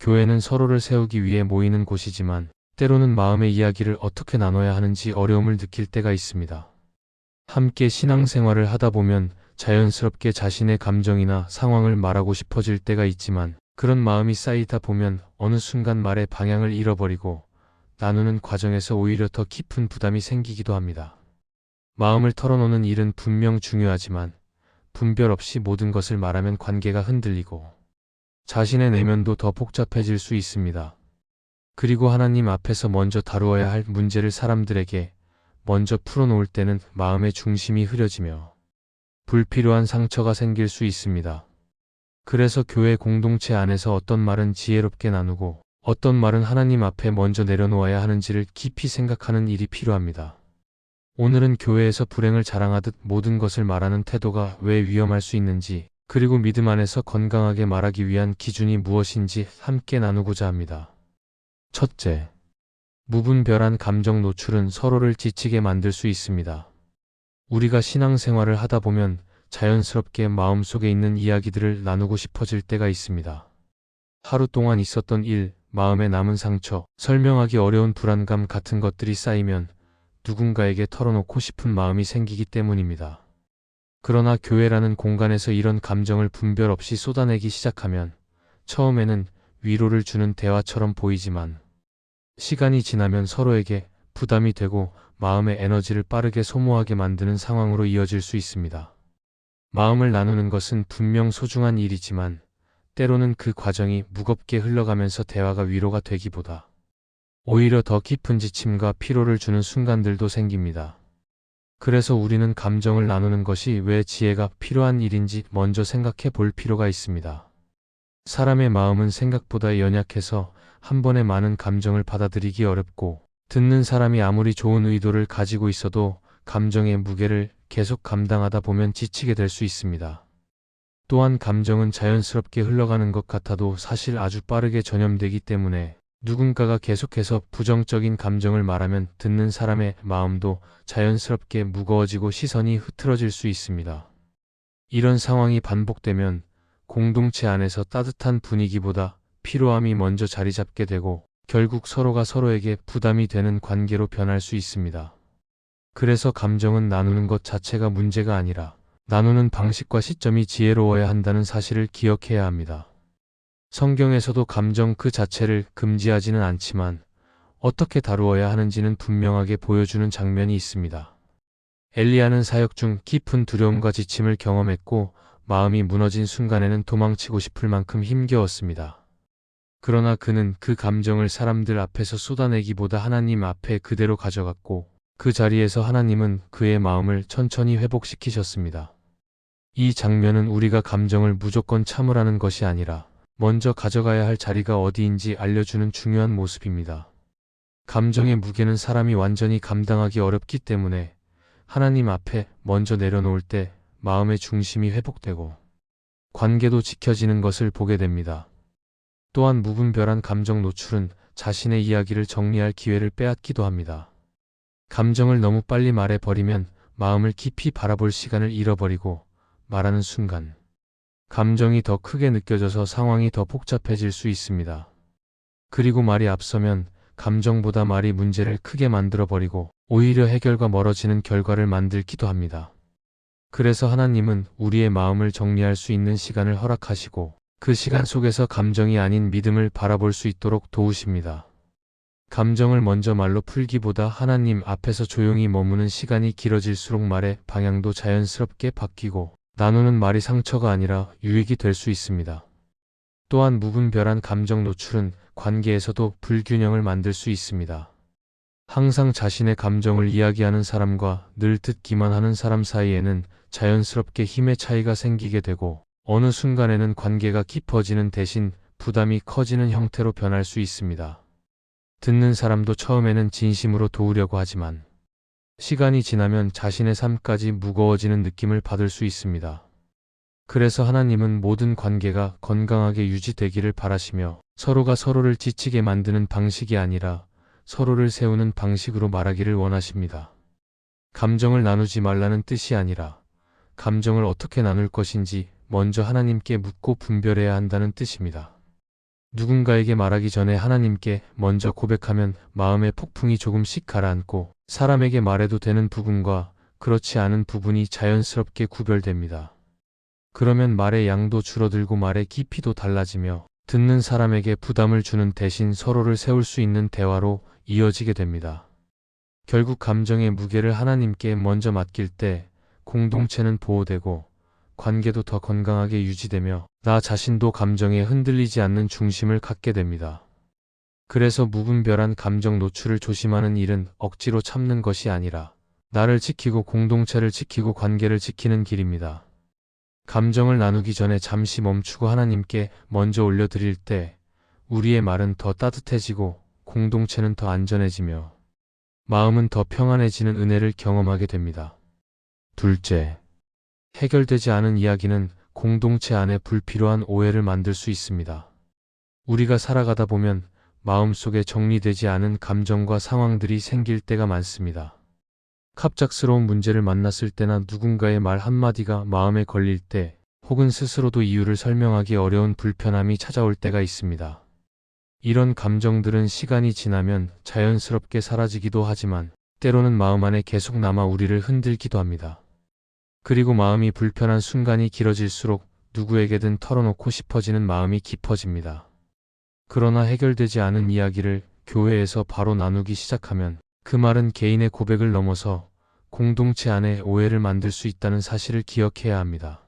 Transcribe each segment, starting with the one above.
교회는 서로를 세우기 위해 모이는 곳이지만 때로는 마음의 이야기를 어떻게 나눠야 하는지 어려움을 느낄 때가 있습니다. 함께 신앙생활을 하다 보면 자연스럽게 자신의 감정이나 상황을 말하고 싶어질 때가 있지만 그런 마음이 쌓이다 보면 어느 순간 말의 방향을 잃어버리고 나누는 과정에서 오히려 더 깊은 부담이 생기기도 합니다. 마음을 털어놓는 일은 분명 중요하지만 분별 없이 모든 것을 말하면 관계가 흔들리고 자신의 내면도 더 복잡해질 수 있습니다. 그리고 하나님 앞에서 먼저 다루어야 할 문제를 사람들에게 먼저 풀어놓을 때는 마음의 중심이 흐려지며 불필요한 상처가 생길 수 있습니다. 그래서 교회 공동체 안에서 어떤 말은 지혜롭게 나누고 어떤 말은 하나님 앞에 먼저 내려놓아야 하는지를 깊이 생각하는 일이 필요합니다. 오늘은 교회에서 불행을 자랑하듯 모든 것을 말하는 태도가 왜 위험할 수 있는지, 그리고 믿음 안에서 건강하게 말하기 위한 기준이 무엇인지 함께 나누고자 합니다. 첫째, 무분별한 감정 노출은 서로를 지치게 만들 수 있습니다. 우리가 신앙생활을 하다 보면 자연스럽게 마음속에 있는 이야기들을 나누고 싶어질 때가 있습니다. 하루 동안 있었던 일, 마음에 남은 상처, 설명하기 어려운 불안감 같은 것들이 쌓이면 누군가에게 털어놓고 싶은 마음이 생기기 때문입니다. 그러나 교회라는 공간에서 이런 감정을 분별 없이 쏟아내기 시작하면 처음에는 위로를 주는 대화처럼 보이지만 시간이 지나면 서로에게 부담이 되고 마음의 에너지를 빠르게 소모하게 만드는 상황으로 이어질 수 있습니다. 마음을 나누는 것은 분명 소중한 일이지만 때로는 그 과정이 무겁게 흘러가면서 대화가 위로가 되기보다 오히려 더 깊은 지침과 피로를 주는 순간들도 생깁니다. 그래서 우리는 감정을 나누는 것이 왜 지혜가 필요한 일인지 먼저 생각해 볼 필요가 있습니다. 사람의 마음은 생각보다 연약해서 한 번에 많은 감정을 받아들이기 어렵고 듣는 사람이 아무리 좋은 의도를 가지고 있어도 감정의 무게를 계속 감당하다 보면 지치게 될 수 있습니다. 또한 감정은 자연스럽게 흘러가는 것 같아도 사실 아주 빠르게 전염되기 때문에 누군가가 계속해서 부정적인 감정을 말하면 듣는 사람의 마음도 자연스럽게 무거워지고 시선이 흐트러질 수 있습니다. 이런 상황이 반복되면 공동체 안에서 따뜻한 분위기보다 피로함이 먼저 자리 잡게 되고 결국 서로가 서로에게 부담이 되는 관계로 변할 수 있습니다. 그래서 감정은 나누는 것 자체가 문제가 아니라 나누는 방식과 시점이 지혜로워야 한다는 사실을 기억해야 합니다. 성경에서도 감정 그 자체를 금지하지는 않지만 어떻게 다루어야 하는지는 분명하게 보여주는 장면이 있습니다. 엘리야는 사역 중 깊은 두려움과 지침을 경험했고 마음이 무너진 순간에는 도망치고 싶을 만큼 힘겨웠습니다. 그러나 그는 그 감정을 사람들 앞에서 쏟아내기보다 하나님 앞에 그대로 가져갔고 그 자리에서 하나님은 그의 마음을 천천히 회복시키셨습니다. 이 장면은 우리가 감정을 무조건 참으라는 것이 아니라 먼저 가져가야 할 자리가 어디인지 알려주는 중요한 모습입니다. 감정의 무게는 사람이 완전히 감당하기 어렵기 때문에 하나님 앞에 먼저 내려놓을 때 마음의 중심이 회복되고 관계도 지켜지는 것을 보게 됩니다. 또한 무분별한 감정 노출은 자신의 이야기를 정리할 기회를 빼앗기도 합니다. 감정을 너무 빨리 말해버리면 마음을 깊이 바라볼 시간을 잃어버리고 말하는 순간 감정이 더 크게 느껴져서 상황이 더 복잡해질 수 있습니다. 그리고 말이 앞서면 감정보다 말이 문제를 크게 만들어버리고 오히려 해결과 멀어지는 결과를 만들기도 합니다. 그래서 하나님은 우리의 마음을 정리할 수 있는 시간을 허락하시고 그 시간 속에서 감정이 아닌 믿음을 바라볼 수 있도록 도우십니다. 감정을 먼저 말로 풀기보다 하나님 앞에서 조용히 머무는 시간이 길어질수록 말의 방향도 자연스럽게 바뀌고 나누는 말이 상처가 아니라 유익이 될 수 있습니다. 또한 무분별한 감정 노출은 관계에서도 불균형을 만들 수 있습니다. 항상 자신의 감정을 이야기하는 사람과 늘 듣기만 하는 사람 사이에는 자연스럽게 힘의 차이가 생기게 되고 어느 순간에는 관계가 깊어지는 대신 부담이 커지는 형태로 변할 수 있습니다. 듣는 사람도 처음에는 진심으로 도우려고 하지만 시간이 지나면 자신의 삶까지 무거워지는 느낌을 받을 수 있습니다. 그래서 하나님은 모든 관계가 건강하게 유지되기를 바라시며 서로가 서로를 지치게 만드는 방식이 아니라 서로를 세우는 방식으로 말하기를 원하십니다. 감정을 나누지 말라는 뜻이 아니라 감정을 어떻게 나눌 것인지 먼저 하나님께 묻고 분별해야 한다는 뜻입니다. 누군가에게 말하기 전에 하나님께 먼저 고백하면 마음의 폭풍이 조금씩 가라앉고 사람에게 말해도 되는 부분과 그렇지 않은 부분이 자연스럽게 구별됩니다. 그러면 말의 양도 줄어들고 말의 깊이도 달라지며 듣는 사람에게 부담을 주는 대신 서로를 세울 수 있는 대화로 이어지게 됩니다. 결국 감정의 무게를 하나님께 먼저 맡길 때 공동체는 보호되고 관계도 더 건강하게 유지되며 나 자신도 감정에 흔들리지 않는 중심을 갖게 됩니다. 그래서 무분별한 감정 노출을 조심하는 일은 억지로 참는 것이 아니라 나를 지키고 공동체를 지키고 관계를 지키는 길입니다. 감정을 나누기 전에 잠시 멈추고 하나님께 먼저 올려드릴 때 우리의 말은 더 따뜻해지고 공동체는 더 안전해지며 마음은 더 평안해지는 은혜를 경험하게 됩니다. 둘째, 해결되지 않은 이야기는 공동체 안에 불필요한 오해를 만들 수 있습니다. 우리가 살아가다 보면 마음속에 정리되지 않은 감정과 상황들이 생길 때가 많습니다. 갑작스러운 문제를 만났을 때나 누군가의 말 한마디가 마음에 걸릴 때 혹은 스스로도 이유를 설명하기 어려운 불편함이 찾아올 때가 있습니다. 이런 감정들은 시간이 지나면 자연스럽게 사라지기도 하지만 때로는 마음 안에 계속 남아 우리를 흔들기도 합니다. 그리고 마음이 불편한 순간이 길어질수록 누구에게든 털어놓고 싶어지는 마음이 깊어집니다. 그러나 해결되지 않은 이야기를 교회에서 바로 나누기 시작하면 그 말은 개인의 고백을 넘어서 공동체 안에 오해를 만들 수 있다는 사실을 기억해야 합니다.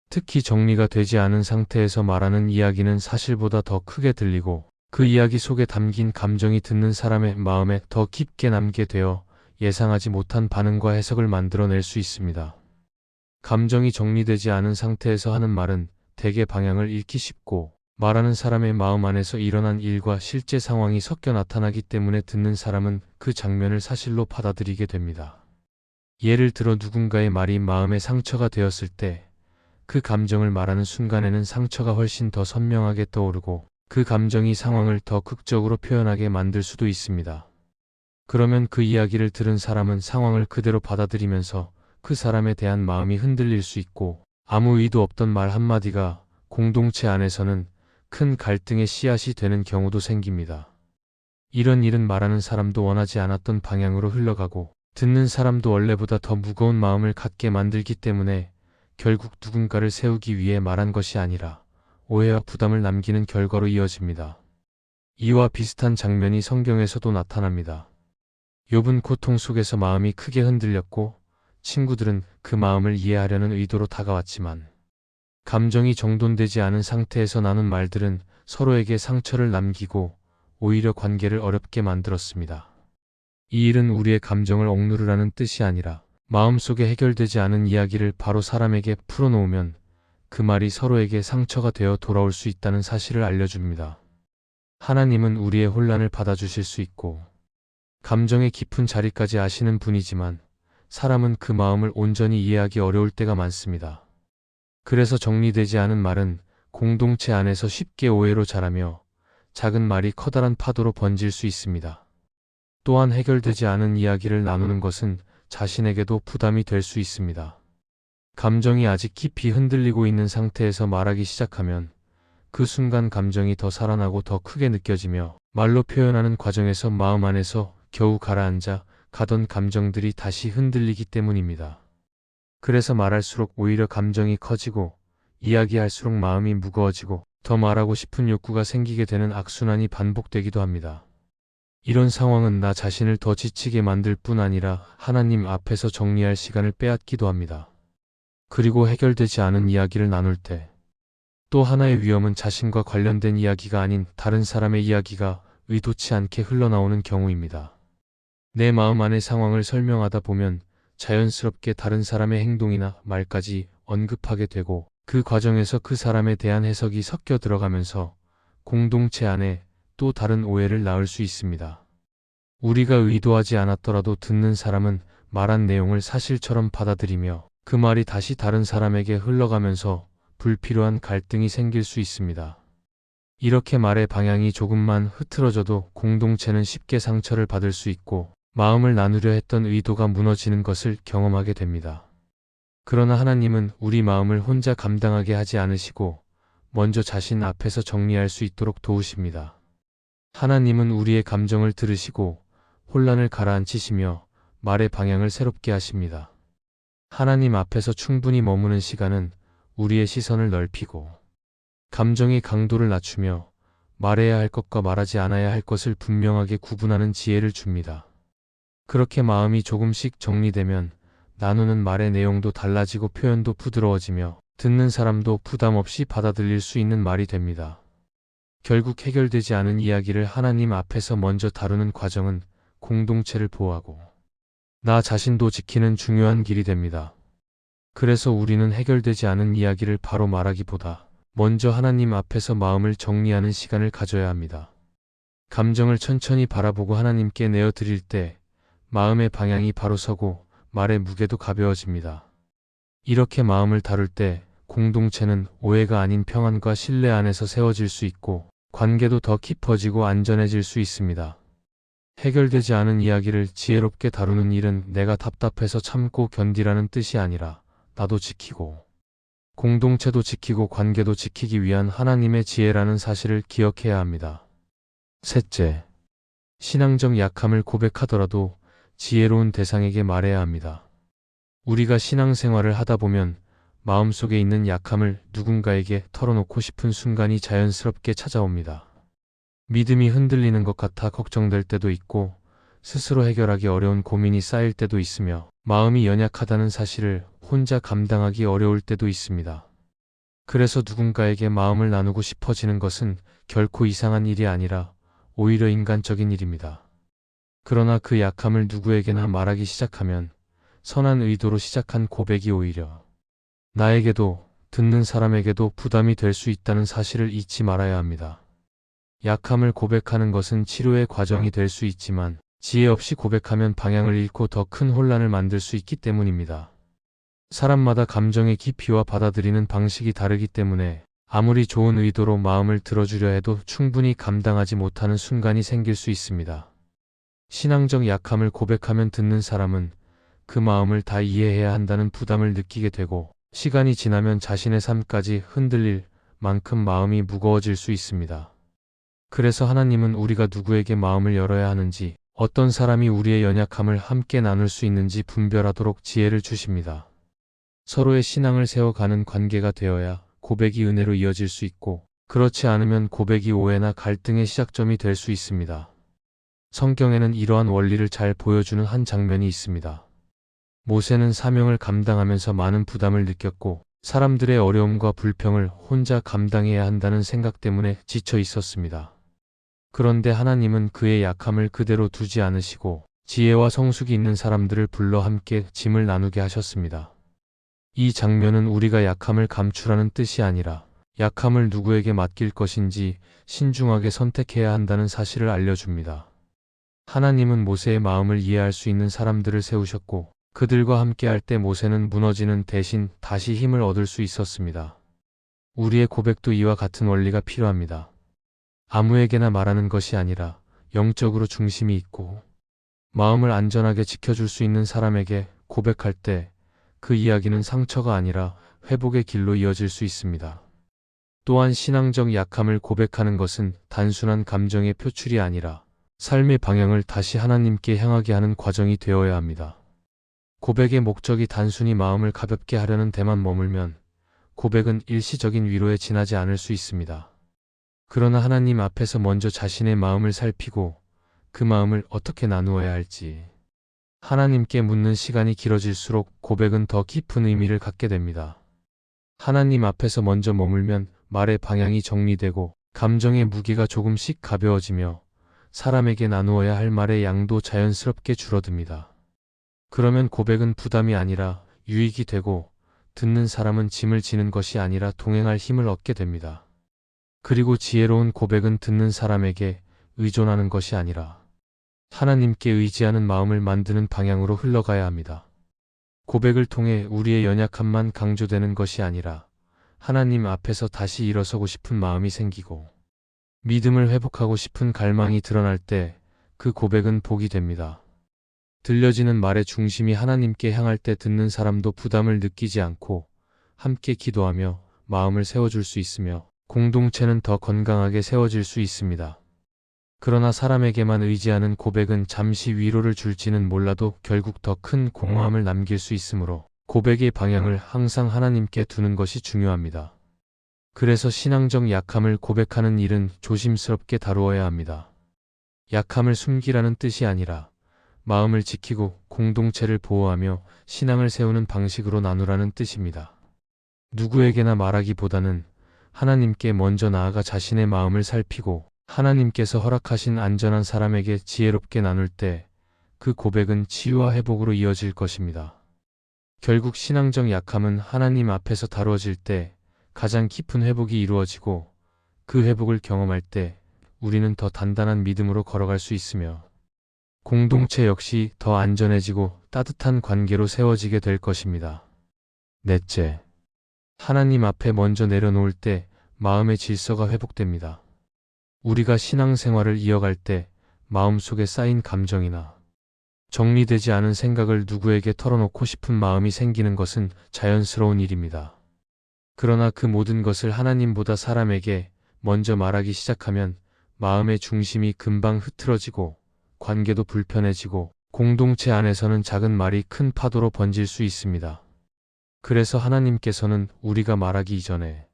특히 정리가 되지 않은 상태에서 말하는 이야기는 사실보다 더 크게 들리고 그 이야기 속에 담긴 감정이 듣는 사람의 마음에 더 깊게 남게 되어 예상하지 못한 반응과 해석을 만들어낼 수 있습니다. 감정이 정리되지 않은 상태에서 하는 말은 대개 방향을 잃기 쉽고 말하는 사람의 마음 안에서 일어난 일과 실제 상황이 섞여 나타나기 때문에 듣는 사람은 그 장면을 사실로 받아들이게 됩니다. 예를 들어 누군가의 말이 마음에 상처가 되었을 때 그 감정을 말하는 순간에는 상처가 훨씬 더 선명하게 떠오르고 그 감정이 상황을 더 극적으로 표현하게 만들 수도 있습니다. 그러면 그 이야기를 들은 사람은 상황을 그대로 받아들이면서 그 사람에 대한 마음이 흔들릴 수 있고 아무 의도 없던 말 한마디가 공동체 안에서는 큰 갈등의 씨앗이 되는 경우도 생깁니다. 이런 일은 말하는 사람도 원하지 않았던 방향으로 흘러가고 듣는 사람도 원래보다 더 무거운 마음을 갖게 만들기 때문에 결국 누군가를 세우기 위해 말한 것이 아니라 오해와 부담을 남기는 결과로 이어집니다. 이와 비슷한 장면이 성경에서도 나타납니다. 욥은 고통 속에서 마음이 크게 흔들렸고 친구들은 그 마음을 이해하려는 의도로 다가왔지만 감정이 정돈되지 않은 상태에서 나눈 말들은 서로에게 상처를 남기고 오히려 관계를 어렵게 만들었습니다. 이 일은 우리의 감정을 억누르라는 뜻이 아니라 마음속에 해결되지 않은 이야기를 바로 사람에게 풀어놓으면 그 말이 서로에게 상처가 되어 돌아올 수 있다는 사실을 알려줍니다. 하나님은 우리의 혼란을 받아주실 수 있고 감정의 깊은 자리까지 아시는 분이지만 사람은 그 마음을 온전히 이해하기 어려울 때가 많습니다. 그래서 정리되지 않은 말은 공동체 안에서 쉽게 오해로 자라며 작은 말이 커다란 파도로 번질 수 있습니다. 또한 해결되지 않은 이야기를 나누는 것은 자신에게도 부담이 될 수 있습니다. 감정이 아직 깊이 흔들리고 있는 상태에서 말하기 시작하면 그 순간 감정이 더 살아나고 더 크게 느껴지며 말로 표현하는 과정에서 마음 안에서 겨우 가라앉아 가던 감정들이 다시 흔들리기 때문입니다. 그래서 말할수록 오히려 감정이 커지고 이야기할수록 마음이 무거워지고 더 말하고 싶은 욕구가 생기게 되는 악순환이 반복되기도 합니다. 이런 상황은 나 자신을 더 지치게 만들 뿐 아니라 하나님 앞에서 정리할 시간을 빼앗기도 합니다. 그리고 해결되지 않은 이야기를 나눌 때 또 하나의 위험은 자신과 관련된 이야기가 아닌 다른 사람의 이야기가 의도치 않게 흘러나오는 경우입니다. 내 마음 안의 상황을 설명하다 보면 자연스럽게 다른 사람의 행동이나 말까지 언급하게 되고 그 과정에서 그 사람에 대한 해석이 섞여 들어가면서 공동체 안에 또 다른 오해를 낳을 수 있습니다. 우리가 의도하지 않았더라도 듣는 사람은 말한 내용을 사실처럼 받아들이며 그 말이 다시 다른 사람에게 흘러가면서 불필요한 갈등이 생길 수 있습니다. 이렇게 말의 방향이 조금만 흐트러져도 공동체는 쉽게 상처를 받을 수 있고 마음을 나누려 했던 의도가 무너지는 것을 경험하게 됩니다. 그러나 하나님은 우리 마음을 혼자 감당하게 하지 않으시고 먼저 자신 앞에서 정리할 수 있도록 도우십니다. 하나님은 우리의 감정을 들으시고 혼란을 가라앉히시며 말의 방향을 새롭게 하십니다. 하나님 앞에서 충분히 머무는 시간은 우리의 시선을 넓히고 감정의 강도를 낮추며 말해야 할 것과 말하지 않아야 할 것을 분명하게 구분하는 지혜를 줍니다. 그렇게 마음이 조금씩 정리되면 나누는 말의 내용도 달라지고 표현도 부드러워지며 듣는 사람도 부담 없이 받아들일 수 있는 말이 됩니다. 결국 해결되지 않은 이야기를 하나님 앞에서 먼저 다루는 과정은 공동체를 보호하고 나 자신도 지키는 중요한 길이 됩니다. 그래서 우리는 해결되지 않은 이야기를 바로 말하기보다 먼저 하나님 앞에서 마음을 정리하는 시간을 가져야 합니다. 감정을 천천히 바라보고 하나님께 내어드릴 때 마음의 방향이 바로 서고 말의 무게도 가벼워집니다. 이렇게 마음을 다룰 때 공동체는 오해가 아닌 평안과 신뢰 안에서 세워질 수 있고 관계도 더 깊어지고 안전해질 수 있습니다. 해결되지 않은 이야기를 지혜롭게 다루는 일은 내가 답답해서 참고 견디라는 뜻이 아니라 나도 지키고 공동체도 지키고 관계도 지키기 위한 하나님의 지혜라는 사실을 기억해야 합니다. 셋째, 신앙적 약함을 고백하더라도 지혜로운 대상에게 말해야 합니다. 우리가 신앙생활을 하다 보면 마음속에 있는 약함을 누군가에게 털어놓고 싶은 순간이 자연스럽게 찾아옵니다. 믿음이 흔들리는 것 같아 걱정될 때도 있고 스스로 해결하기 어려운 고민이 쌓일 때도 있으며 마음이 연약하다는 사실을 혼자 감당하기 어려울 때도 있습니다. 그래서 누군가에게 마음을 나누고 싶어지는 것은 결코 이상한 일이 아니라 오히려 인간적인 일입니다. 그러나 그 약함을 누구에게나 말하기 시작하면 선한 의도로 시작한 고백이 오히려 나에게도 듣는 사람에게도 부담이 될 수 있다는 사실을 잊지 말아야 합니다. 약함을 고백하는 것은 치료의 과정이 될 수 있지만 지혜 없이 고백하면 방향을 잃고 더 큰 혼란을 만들 수 있기 때문입니다. 사람마다 감정의 깊이와 받아들이는 방식이 다르기 때문에 아무리 좋은 의도로 마음을 들어주려 해도 충분히 감당하지 못하는 순간이 생길 수 있습니다. 신앙적 약함을 고백하면 듣는 사람은 그 마음을 다 이해해야 한다는 부담을 느끼게 되고 시간이 지나면 자신의 삶까지 흔들릴 만큼 마음이 무거워질 수 있습니다. 그래서 하나님은 우리가 누구에게 마음을 열어야 하는지, 어떤 사람이 우리의 연약함을 함께 나눌 수 있는지 분별하도록 지혜를 주십니다. 서로의 신앙을 세워가는 관계가 되어야 고백이 은혜로 이어질 수 있고, 그렇지 않으면 고백이 오해나 갈등의 시작점이 될 수 있습니다. 성경에는 이러한 원리를 잘 보여주는 한 장면이 있습니다. 모세는 사명을 감당하면서 많은 부담을 느꼈고 사람들의 어려움과 불평을 혼자 감당해야 한다는 생각 때문에 지쳐 있었습니다. 그런데 하나님은 그의 약함을 그대로 두지 않으시고 지혜와 성숙이 있는 사람들을 불러 함께 짐을 나누게 하셨습니다. 이 장면은 우리가 약함을 감추라는 뜻이 아니라 약함을 누구에게 맡길 것인지 신중하게 선택해야 한다는 사실을 알려줍니다. 하나님은 모세의 마음을 이해할 수 있는 사람들을 세우셨고 그들과 함께 할 때 모세는 무너지는 대신 다시 힘을 얻을 수 있었습니다. 우리의 고백도 이와 같은 원리가 필요합니다. 아무에게나 말하는 것이 아니라 영적으로 중심이 있고 마음을 안전하게 지켜줄 수 있는 사람에게 고백할 때 그 이야기는 상처가 아니라 회복의 길로 이어질 수 있습니다. 또한 신앙적 약함을 고백하는 것은 단순한 감정의 표출이 아니라 삶의 방향을 다시 하나님께 향하게 하는 과정이 되어야 합니다. 고백의 목적이 단순히 마음을 가볍게 하려는 데만 머물면 고백은 일시적인 위로에 지나지 않을 수 있습니다. 그러나 하나님 앞에서 먼저 자신의 마음을 살피고 그 마음을 어떻게 나누어야 할지 하나님께 묻는 시간이 길어질수록 고백은 더 깊은 의미를 갖게 됩니다. 하나님 앞에서 먼저 머물면 말의 방향이 정리되고 감정의 무게가 조금씩 가벼워지며 사람에게 나누어야 할 말의 양도 자연스럽게 줄어듭니다. 그러면 고백은 부담이 아니라 유익이 되고 듣는 사람은 짐을 지는 것이 아니라 동행할 힘을 얻게 됩니다. 그리고 지혜로운 고백은 듣는 사람에게 의존하는 것이 아니라 하나님께 의지하는 마음을 만드는 방향으로 흘러가야 합니다. 고백을 통해 우리의 연약함만 강조되는 것이 아니라 하나님 앞에서 다시 일어서고 싶은 마음이 생기고 믿음을 회복하고 싶은 갈망이 드러날 때 그 고백은 복이 됩니다. 들려지는 말의 중심이 하나님께 향할 때 듣는 사람도 부담을 느끼지 않고 함께 기도하며 마음을 세워줄 수 있으며 공동체는 더 건강하게 세워질 수 있습니다. 그러나 사람에게만 의지하는 고백은 잠시 위로를 줄지는 몰라도 결국 더 큰 공허함을 남길 수 있으므로 고백의 방향을 항상 하나님께 두는 것이 중요합니다. 그래서 신앙적 약함을 고백하는 일은 조심스럽게 다루어야 합니다. 약함을 숨기라는 뜻이 아니라 마음을 지키고 공동체를 보호하며 신앙을 세우는 방식으로 나누라는 뜻입니다. 누구에게나 말하기보다는 하나님께 먼저 나아가 자신의 마음을 살피고 하나님께서 허락하신 안전한 사람에게 지혜롭게 나눌 때 그 고백은 치유와 회복으로 이어질 것입니다. 결국 신앙적 약함은 하나님 앞에서 다루어질 때 가장 깊은 회복이 이루어지고 그 회복을 경험할 때 우리는 더 단단한 믿음으로 걸어갈 수 있으며 공동체 역시 더 안전해지고 따뜻한 관계로 세워지게 될 것입니다. 넷째, 하나님 앞에 먼저 내려놓을 때 마음의 질서가 회복됩니다. 우리가 신앙생활을 이어갈 때 마음속에 쌓인 감정이나 정리되지 않은 생각을 누구에게 털어놓고 싶은 마음이 생기는 것은 자연스러운 일입니다. 그러나 그 모든 것을 하나님보다 사람에게 먼저 말하기 시작하면 마음의 중심이 금방 흐트러지고 관계도 불편해지고 공동체 안에서는 작은 말이 큰 파도로 번질 수 있습니다. 그래서 하나님께서는 우리가 말하기 이전에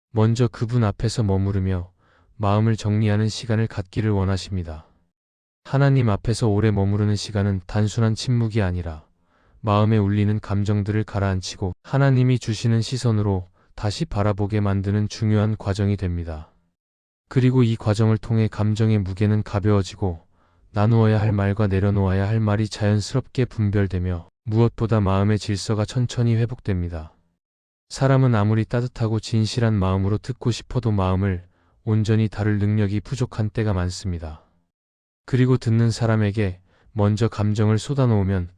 먼저 그분 앞에서 머무르며 마음을 정리하는 시간을 갖기를 원하십니다. 하나님 앞에서 오래 머무르는 시간은 단순한 침묵이 아니라 마음에 울리는 감정들을 가라앉히고 하나님이 주시는 시선으로 다시 바라보게 만드는 중요한 과정이 됩니다. 그리고 이 과정을 통해 감정의 무게는 가벼워지고 나누어야 할 말과 내려놓아야 할 말이 자연스럽게 분별되며 무엇보다 마음의 질서가 천천히 회복됩니다. 사람은 아무리 따뜻하고 진실한 마음으로 듣고 싶어도 마음을 온전히 다룰 능력이 부족한 때가 많습니다. 그리고 듣는 사람에게 먼저 감정을 쏟아놓으면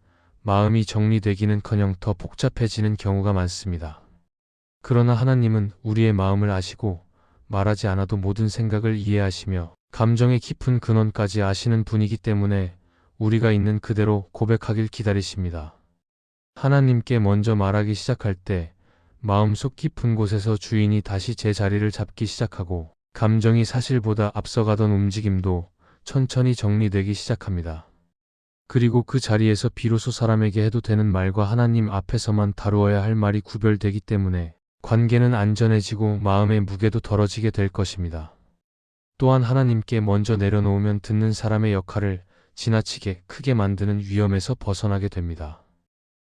마음이 정리되기는커녕 더 복잡해지는 경우가 많습니다. 그러나 하나님은 우리의 마음을 아시고 말하지 않아도 모든 생각을 이해하시며 감정의 깊은 근원까지 아시는 분이기 때문에 우리가 있는 그대로 고백하길 기다리십니다. 하나님께 먼저 말하기 시작할 때 마음속 깊은 곳에서 주인이 다시 제 자리를 잡기 시작하고 감정이 사실보다 앞서가던 움직임도 천천히 정리되기 시작합니다. 그리고 그 자리에서 비로소 사람에게 해도 되는 말과 하나님 앞에서만 다루어야 할 말이 구별되기 때문에 관계는 안전해지고 마음의 무게도 덜어지게 될 것입니다. 또한 하나님께 먼저 내려놓으면 듣는 사람의 역할을 지나치게 크게 만드는 위험에서 벗어나게 됩니다.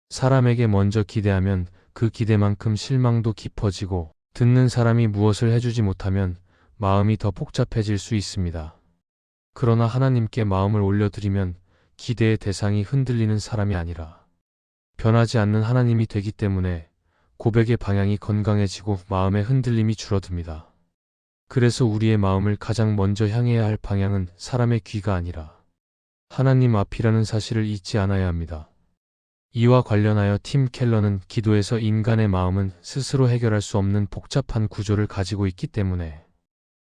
사람에게 먼저 기대하면 그 기대만큼 실망도 깊어지고 듣는 사람이 무엇을 해주지 못하면 마음이 더 복잡해질 수 있습니다. 그러나 하나님께 마음을 올려드리면 기대의 대상이 흔들리는 사람이 아니라 변하지 않는 하나님이 되기 때문에 고백의 방향이 건강해지고 마음의 흔들림이 줄어듭니다. 그래서 우리의 마음을 가장 먼저 향해야 할 방향은 사람의 귀가 아니라 하나님 앞이라는 사실을 잊지 않아야 합니다. 이와 관련하여 팀 켈러는 기도에서 인간의 마음은 스스로 해결할 수 없는 복잡한 구조를 가지고 있기 때문에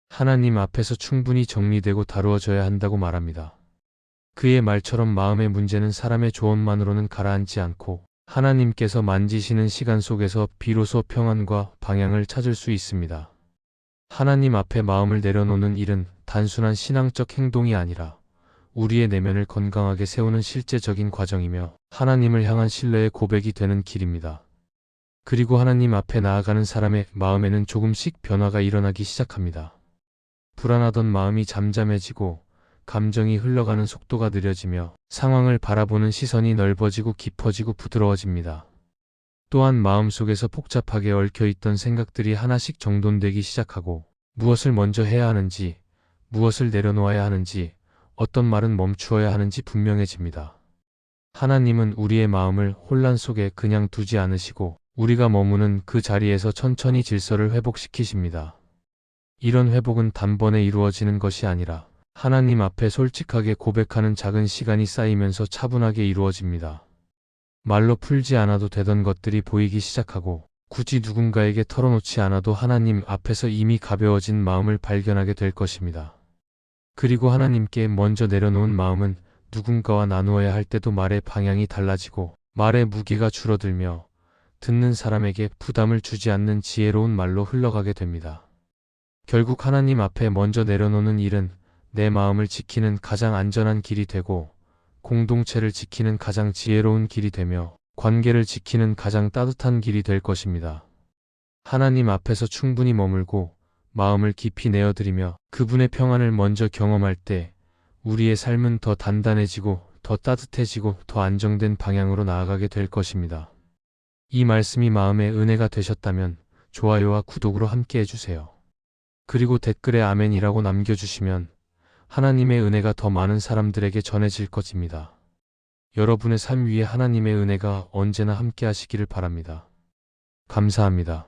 하나님 앞에서 충분히 정리되고 다루어져야 한다고 말합니다. 그의 말처럼 마음의 문제는 사람의 조언만으로는 가라앉지 않고 하나님께서 만지시는 시간 속에서 비로소 평안과 방향을 찾을 수 있습니다. 하나님 앞에 마음을 내려놓는 일은 단순한 신앙적 행동이 아니라 우리의 내면을 건강하게 세우는 실제적인 과정이며 하나님을 향한 신뢰의 고백이 되는 길입니다. 그리고 하나님 앞에 나아가는 사람의 마음에는 조금씩 변화가 일어나기 시작합니다. 불안하던 마음이 잠잠해지고 감정이 흘러가는 속도가 느려지며 상황을 바라보는 시선이 넓어지고 깊어지고 부드러워집니다. 또한 마음속에서 복잡하게 얽혀있던 생각들이 하나씩 정돈되기 시작하고 무엇을 먼저 해야 하는지, 무엇을 내려놓아야 하는지, 어떤 말은 멈추어야 하는지 분명해집니다. 하나님은 우리의 마음을 혼란 속에 그냥 두지 않으시고 우리가 머무는 그 자리에서 천천히 질서를 회복시키십니다. 이런 회복은 단번에 이루어지는 것이 아니라 하나님 앞에 솔직하게 고백하는 작은 시간이 쌓이면서 차분하게 이루어집니다. 말로 풀지 않아도 되던 것들이 보이기 시작하고 굳이 누군가에게 털어놓지 않아도 하나님 앞에서 이미 가벼워진 마음을 발견하게 될 것입니다. 그리고 하나님께 먼저 내려놓은 마음은 누군가와 나누어야 할 때도 말의 방향이 달라지고 말의 무게가 줄어들며 듣는 사람에게 부담을 주지 않는 지혜로운 말로 흘러가게 됩니다. 결국 하나님 앞에 먼저 내려놓는 일은 내 마음을 지키는 가장 안전한 길이 되고, 공동체를 지키는 가장 지혜로운 길이 되며, 관계를 지키는 가장 따뜻한 길이 될 것입니다. 하나님 앞에서 충분히 머물고 마음을 깊이 내어드리며 그분의 평안을 먼저 경험할 때 우리의 삶은 더 단단해지고 더 따뜻해지고 더 안정된 방향으로 나아가게 될 것입니다. 이 말씀이 마음의 은혜가 되셨다면 좋아요와 구독으로 함께 해주세요. 그리고 댓글에 아멘이라고 남겨주시면 하나님의 은혜가 더 많은 사람들에게 전해질 것입니다. 여러분의 삶 위에 하나님의 은혜가 언제나 함께 하시기를 바랍니다. 감사합니다.